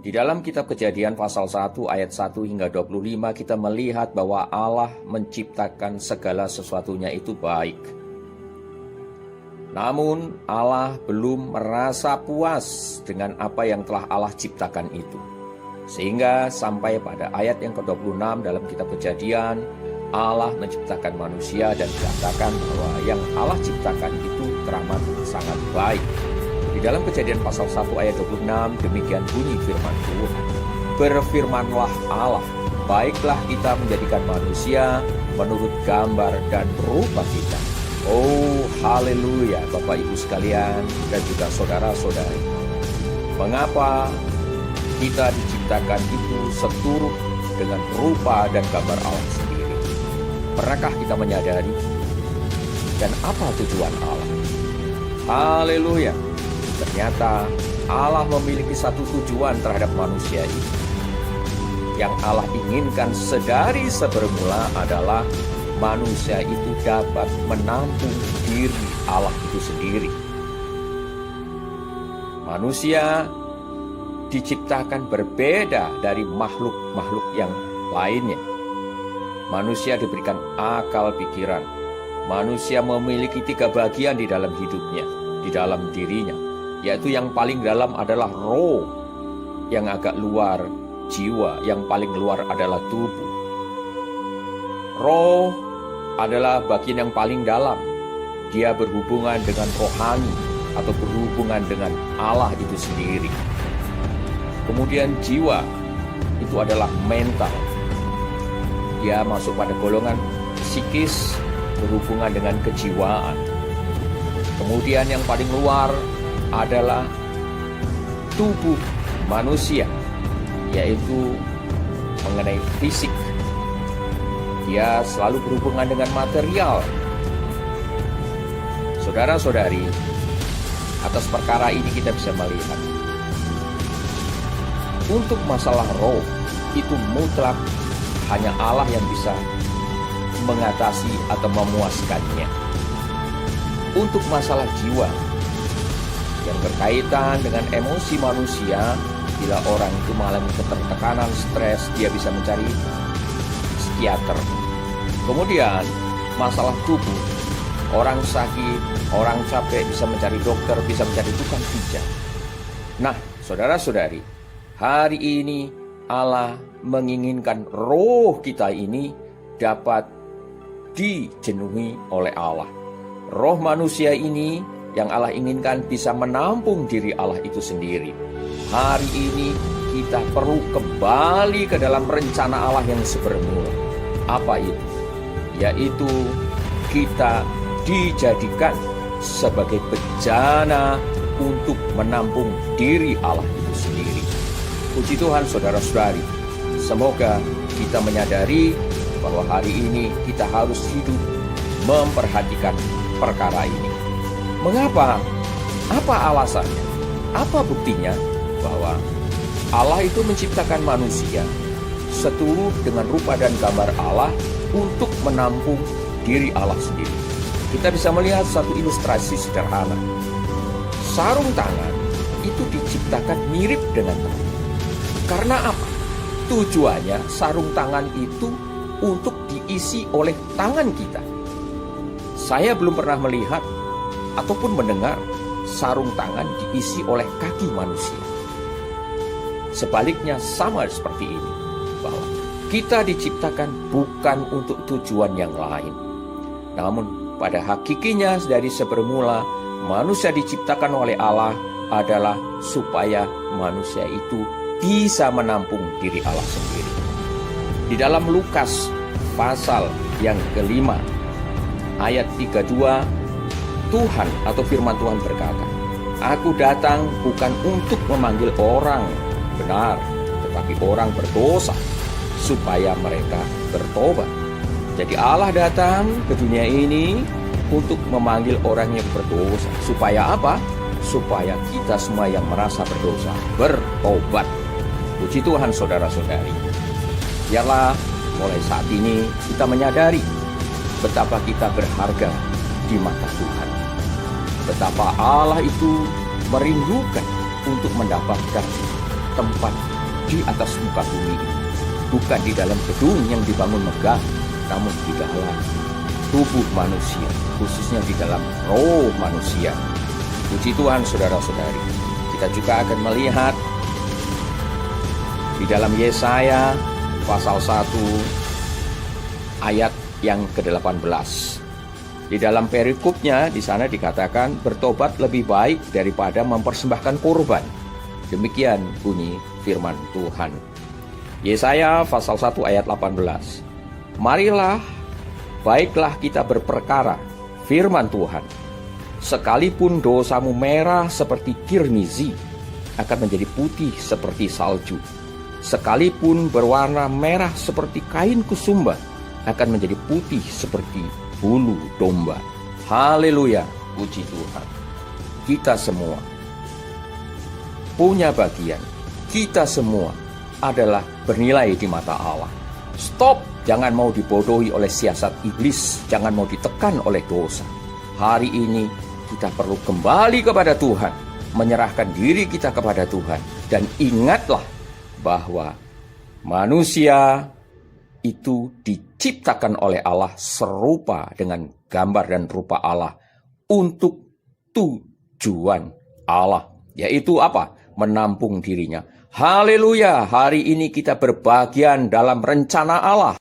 Di dalam kitab Kejadian pasal 1 ayat 1 hingga 25 kita melihat bahwa Allah menciptakan segala sesuatunya itu baik. Namun Allah belum merasa puas dengan apa yang telah Allah ciptakan itu. Sehingga sampai pada ayat yang ke-26 dalam kitab Kejadian, Allah menciptakan manusia dan dikatakan bahwa yang Allah ciptakan itu teramat sangat baik. Di dalam Kejadian pasal 1 ayat 26 demikian bunyi firman Tuhan. Berfirmanlah Allah, baiklah kita menjadikan manusia menurut gambar dan rupa kita. Oh haleluya Bapak Ibu sekalian dan juga saudara-saudari. Mengapa kita diciptakan itu seturut dengan rupa dan gambar Allah sendiri? Pernahkah kita menyadari? Dan apa tujuan Allah? Haleluya. Ternyata Allah memiliki satu tujuan terhadap manusia ini. Yang Allah inginkan sedari sebermula adalah manusia itu dapat menampung diri Allah itu sendiri. Manusia diciptakan berbeda dari makhluk-makhluk yang lainnya. Manusia diberikan akal pikiran. Manusia memiliki 3 bagian di dalam hidupnya, di dalam dirinya. Yaitu yang paling dalam adalah roh, yang agak luar jiwa, yang paling luar adalah tubuh. Roh adalah bagian yang paling dalam. Dia berhubungan dengan rohani atau berhubungan dengan Allah itu sendiri. Kemudian jiwa itu adalah mental. Dia masuk pada golongan psikis, berhubungan dengan kejiwaan. Kemudian yang paling luar adalah tubuh manusia, yaitu mengenai fisik. Dia selalu berhubungan dengan material. Saudara-saudari, atas perkara ini kita bisa melihat untuk masalah roh itu mutlak hanya Allah yang bisa mengatasi atau memuaskannya. Untuk masalah jiwa yang berkaitan dengan emosi manusia, bila orang itu mengalami ketertekanan, stres, dia bisa mencari psikiater. Kemudian masalah tubuh, orang sakit, orang capek bisa mencari dokter, bisa mencari tukang pijat. Nah, saudara-saudari, hari ini Allah menginginkan roh kita ini dapat dijenuhi oleh Allah. Roh manusia ini yang Allah inginkan bisa menampung diri Allah itu sendiri. Hari ini kita perlu kembali ke dalam rencana Allah yang sebermula. Apa itu? Yaitu kita dijadikan sebagai bejana untuk menampung diri Allah itu sendiri. Puji Tuhan saudara-saudari. Semoga kita menyadari bahwa hari ini kita harus hidup memperhatikan perkara ini. Mengapa? Apa alasannya? Apa buktinya bahwa Allah itu menciptakan manusia seturut dengan rupa dan gambar Allah untuk menampung diri Allah sendiri? Kita bisa melihat satu ilustrasi sederhana. Sarung tangan itu diciptakan mirip dengan tangan. Karena apa? Tujuannya sarung tangan itu untuk diisi oleh tangan kita. Saya belum pernah melihat ataupun mendengar sarung tangan diisi oleh kaki manusia. Sebaliknya sama seperti ini, bahwa kita diciptakan bukan untuk tujuan yang lain. Namun pada hakikinya dari sebermula manusia diciptakan oleh Allah adalah supaya manusia itu bisa menampung diri Allah sendiri. Di dalam Lukas pasal yang ke-5 ayat 32, Tuhan atau firman Tuhan berkata, Aku datang bukan untuk memanggil orang benar, tetapi orang berdosa, supaya mereka bertobat. Jadi Allah datang ke dunia ini untuk memanggil orang yang berdosa. Supaya apa? Supaya kita semua yang merasa berdosa bertobat. Puji Tuhan saudara-saudari. Biarlah mulai saat ini kita menyadari betapa kita berharga di mata Tuhan. Betapa Allah itu merindukan untuk mendapatkan tempat di atas muka bumi ini. Bukan di dalam gedung yang dibangun megah, namun di dalam tubuh manusia, khususnya di dalam roh manusia. Puji Tuhan saudara-saudari. Kita juga akan melihat di dalam Yesaya pasal 1 ayat yang ke-18. Di dalam perikopnya di sana dikatakan bertobat lebih baik daripada mempersembahkan korban. Demikian bunyi firman Tuhan. Yesaya pasal 1 ayat 18. Marilah, baiklah kita berperkara, firman Tuhan. Sekalipun dosamu merah seperti kirmizi, akan menjadi putih seperti salju. Sekalipun berwarna merah seperti kain kusumba, akan menjadi putih seperti bulu domba. Haleluya, puji Tuhan. Kita semua punya bagian. Kita semua adalah bernilai di mata Allah. Stop, jangan mau dibodohi oleh siasat iblis, jangan mau ditekan oleh dosa. Hari ini kita perlu kembali kepada Tuhan, menyerahkan diri kita kepada Tuhan, dan ingatlah bahwa manusia itu diciptakan oleh Allah serupa dengan gambar dan rupa Allah untuk tujuan Allah, yaitu apa? Menampung dirinya. Haleluya, hari ini kita berbagian dalam rencana Allah.